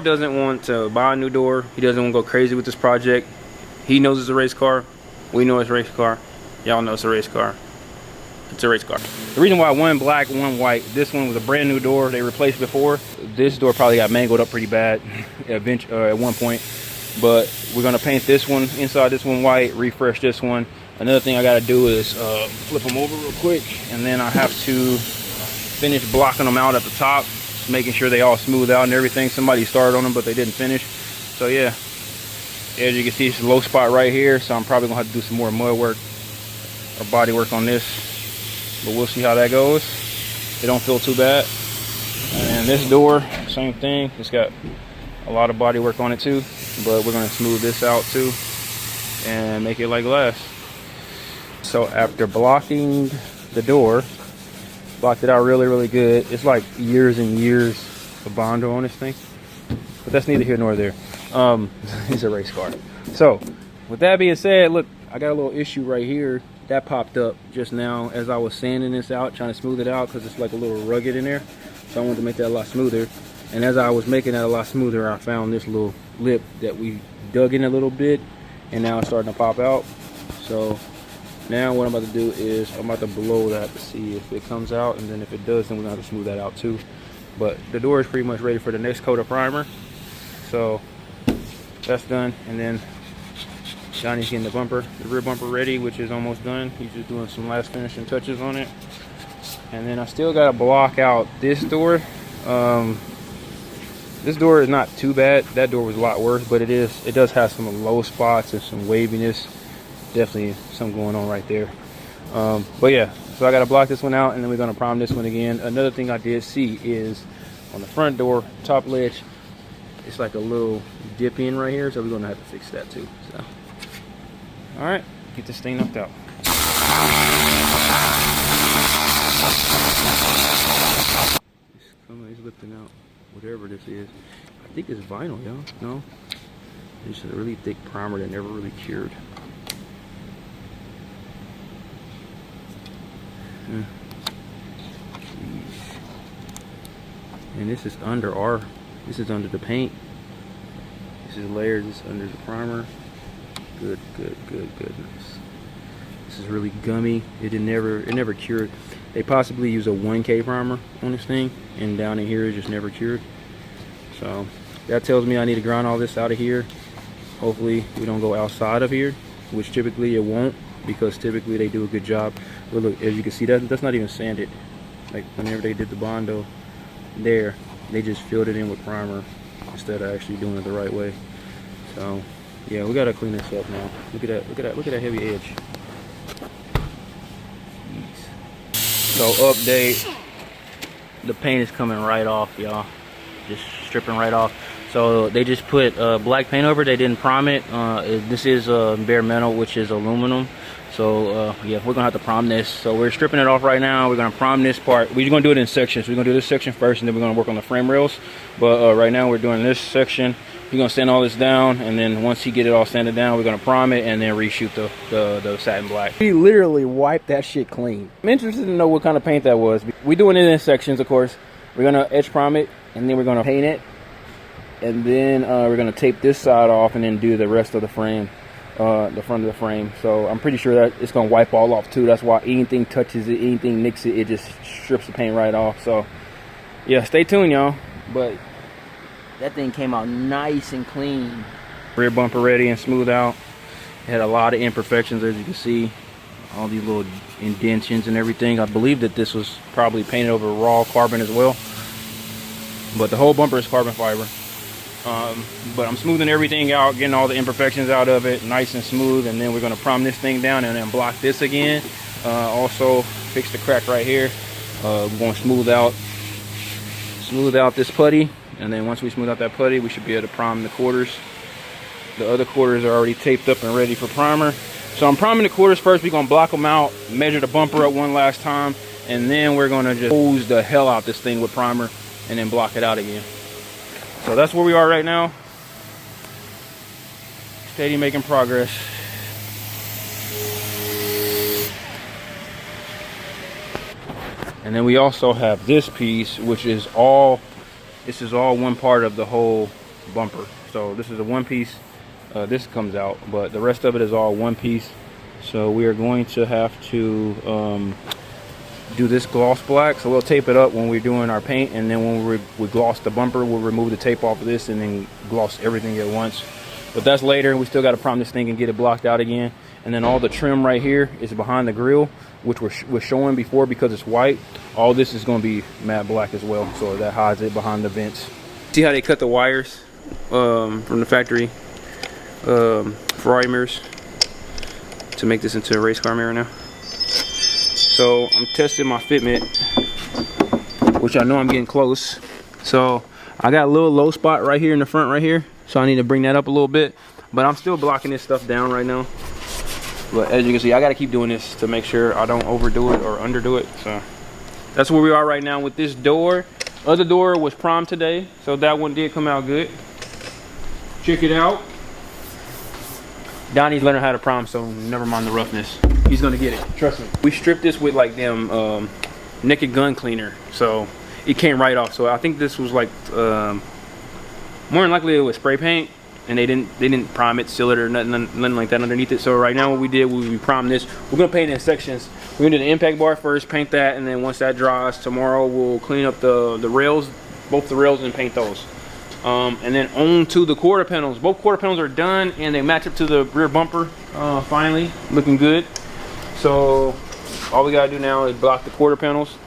doesn't want to buy a new door. He doesn't want to go crazy with this project. He knows it's a race car. We know it's a race car. Y'all know it's a race car. It's a race car. The reason why one black, one white, this one was a brand new door they replaced before. This door probably got mangled up pretty bad at one point. But we're gonna paint this one inside, this one white, refresh this one. Another thing I gotta do is flip them over real quick, and then I have to finish blocking them out at the top, making sure they all smooth out and everything. Somebody started on them, but they didn't finish. So yeah, as you can see, it's a low spot right here, so I'm probably gonna have to do some more mud work or body work on this. But we'll see how that goes. It don't feel too bad. And this door, same thing. It's got a lot of body work on it too, but we're gonna smooth this out too and make it like glass. So after blocking the door, blocked it out really good. It's like years and years of Bondo on this thing, but that's neither here nor there. It's a race car. So with that being said, look, I got a little issue right here that popped up just now as I was sanding this out, trying to smooth it out because it's like a little rugged in there. So I wanted to make that a lot smoother. And as I was making that a lot smoother, I found this little lip that we dug in a little bit, and now it's starting to pop out. So now what I'm about to do is I'm about to blow that to see if it comes out, and then if it does, then we're gonna have to smooth that out too. But the door is pretty much ready for the next coat of primer. So that's done, and then Johnny's getting the rear bumper ready, which is almost done. He's just doing some last finishing touches on it. And then I still gotta block out this door. This door is not too bad. That door was a lot worse, but it does have some low spots and some waviness. Definitely something going on right there. But yeah, so I gotta block this one out, and then we're gonna prime this one again. Another thing I did see is on the front door, top ledge, it's like a little dip in right here, so we're gonna have to fix that too. So, all right, get this thing knocked out. He's lifting out whatever this is. I think it's vinyl, y'all. No, it's a really thick primer that never really cured. And this is under under the paint. This is layered, this is under the primer. Goodness. This is really gummy. It never cured. They possibly use a 1K primer on this thing, and down in here it just never cured. So that tells me I need to grind all this out of here. Hopefully we don't go outside of here, which typically it won't, because typically they do a good job. But look, as you can see, that's not even sanded. Like whenever they did the Bondo there, they just filled it in with primer instead of actually doing it the right way. So yeah, we gotta clean this up now. Look at that heavy edge. Jeez. So update, the paint is coming right off, y'all. Just stripping right off. So they just put black paint over. They didn't prime it. This is bare metal, which is aluminum. So yeah, we're gonna have to prime this. So we're stripping it off right now. We're gonna prime this part. We're gonna do it in sections. We're gonna do this section first, and then we're gonna work on the frame rails. But right now we're doing this section. We're gonna sand all this down, and then once he get it all sanded down, we're gonna prime it and then reshoot the satin black. He literally wiped that shit clean. I'm interested to know what kind of paint that was. We're doing it in sections, of course. We're gonna edge prime it, and then we're gonna paint it, and then we're gonna tape this side off, and then do the rest of the frame, the front of the frame. So I'm pretty sure that it's gonna wipe all off too. That's why anything touches it, anything nicks it, it just strips the paint right off. So yeah, stay tuned, y'all. But that thing came out nice and clean. Rear bumper ready and smooth out. It had a lot of imperfections, as you can see. All these little indentions and everything. I believe that this was probably painted over raw carbon as well. But the whole bumper is carbon fiber. But I'm smoothing everything out, getting all the imperfections out of it, nice and smooth. And then we're gonna prime this thing down and then block this again. Also fix the crack right here. We're gonna smooth out this putty. And then once we smooth out that putty, we should be able to prime the quarters. The other quarters are already taped up and ready for primer. So I'm priming the quarters first. We're gonna block them out, measure the bumper up one last time, and then we're gonna just hose the hell out this thing with primer and then block it out again. So that's where we are right now. Steady making progress. And then we also have this piece, which is all, this is all one part of the whole bumper. So this is a one piece. This comes out, but the rest of it is all one piece. So we are going to have to do this gloss black. So we'll tape it up when we're doing our paint, and then when we gloss the bumper, we'll remove the tape off of this and then gloss everything at once. But that's later. We still got to prime this thing and get it blocked out again. And then all the trim right here is behind the grill, which was showing before because it's white. All this is going to be matte black as well, so that hides it behind the vents. See how they cut the wires from the factory Ferrari mirrors to make this into a race car mirror now. So I'm testing my fitment, which I know I'm getting close. So I got a little low spot right here in the front right here, so I need to bring that up a little bit. But I'm still blocking this stuff down right now. But as you can see, I got to keep doing this to make sure I don't overdo it or underdo it. So that's where we are right now with this door. Other door was primed today, so that one did come out good. Check it out. Donnie's learning how to prime, so never mind the roughness. He's gonna get it, trust me. We stripped this with like them naked gun cleaner, so it came right off. So I think this was like more than likely it was spray paint, and they didn't prime it, seal it, or nothing like that underneath it. So right now what we did, we primed this. We're gonna paint it in sections. We're gonna do the impact bar first, paint that, and then once that dries, tomorrow we'll clean up the rails, both the rails, and paint those. And then on to the quarter panels. Both quarter panels are done, and they match up to the rear bumper. Finally, looking good. So all we gotta do now is block the quarter panels,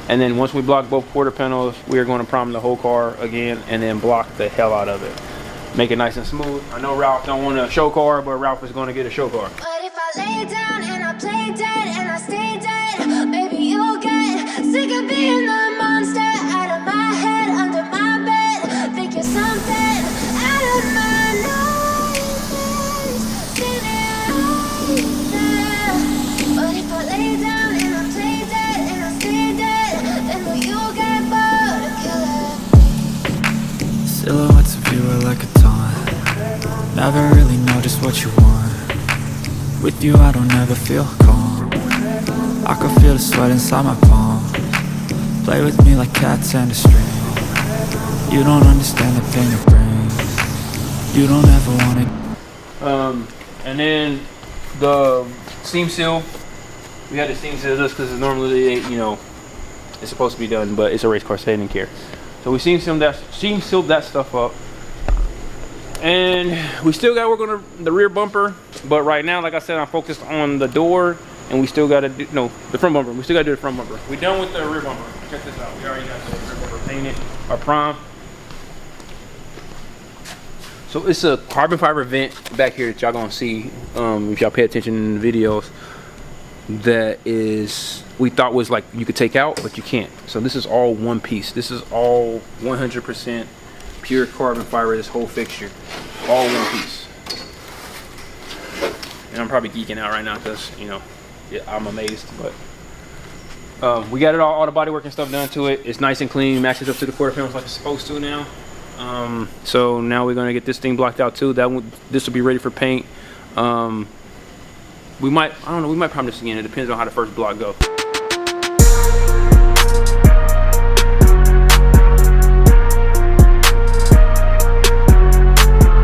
and then once we block both quarter panels, we are going to prime the whole car again, and then block the hell out of it. Make it nice and smooth. I know Ralph don't want a show car, but Ralph is going to get a show car. But if I lay down and I play dead and I stay dead, maybe you'll get sick of being the monster out of my head, under my bed. Think you're something out of my nightmares. Seen it right there. But if I lay down and I play dead and I stay dead, then will you get bored of killing? Silhouettes of you are like a taunt. Never really know just what you want. With you I don't ever feel calm. I can feel the sweat inside my palm. Play with me like cats and a string. You don't understand the pain it brings. You don't ever want it. And then the seam seal. We had to seam seal this because normally, you know, it's supposed to be done, but it's a race car, so they didn't care. So we seam sealed that stuff up. And we still got to work on the rear bumper, but right now, like I said, I'm focused on the door, and we still got to do, no, the front bumper. We still got to do the front bumper. We're done with the rear bumper. Check this out. We already got the rear bumper painted, our prime. So it's a carbon fiber vent back here that y'all gonna see if y'all pay attention in the videos. That is, we thought was like you could take out, but you can't. So this is all one piece. This is all 100% pure carbon fiber, this whole fixture, all one piece. And I'm probably geeking out right now because, you know, yeah, I'm amazed. But we got it all the bodywork and stuff done to it. It's nice and clean, matches up to the quarter panels like it's supposed to now. So now we're gonna get this thing blocked out too. This will be ready for paint. We might, I don't know, we might prime this again. It depends on how the first block goes.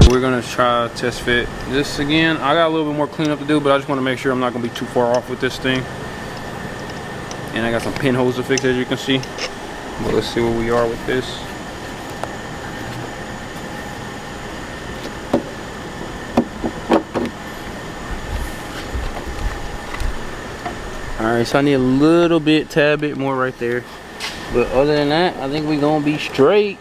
We're gonna try to test fit this again. I got a little bit more cleanup to do, but I just want to make sure I'm not gonna be too far off with this thing. And I got some pinholes to fix, as you can see. But let's see where we are with this. Alright, so I need a tad bit more right there. But other than that, I think we're gonna be straight.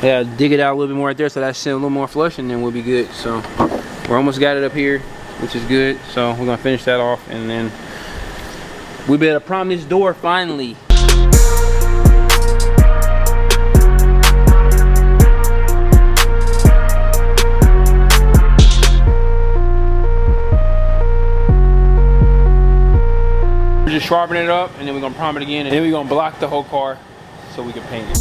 Yeah, dig it out a little bit more right there so that's a little more flush, and then we'll be good. So we're almost got it up here, which is good. So we're gonna finish that off, and then we better prime this door finally. We're just sharpening it up, and then we're gonna prime it again, and then we're gonna block the whole car so we can paint it.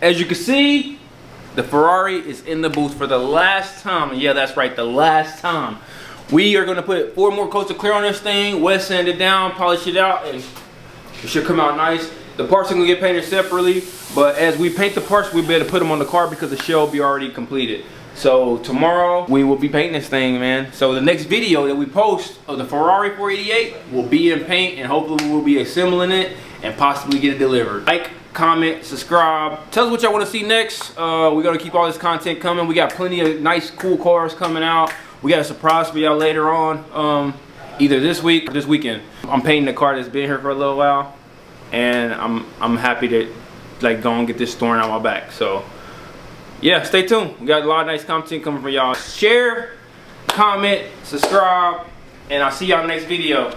as you can see, the Ferrari is in the booth for the last time. Yeah, that's right, the last time. We are gonna put 4 more coats of clear on this thing, wet sand it down, polish it out, and it should come out nice. The parts are gonna get painted separately, but as we paint the parts, we better put them on the car because the shell will be already completed. So tomorrow we will be painting this thing, man. So the next video that we post of the Ferrari 488 will be in paint, and hopefully we'll be assembling it and possibly get it delivered. Like, comment, subscribe. Tell us what y'all want to see next. We're gonna keep all this content coming. We got plenty of nice, cool cars coming out. We got a surprise for y'all later on, either this week or this weekend. I'm painting the car that's been here for a little while, and I'm happy to like go and get this thorn out my back. So yeah, stay tuned. We got a lot of nice content coming for y'all. Share, comment, subscribe, and I'll see y'all next video.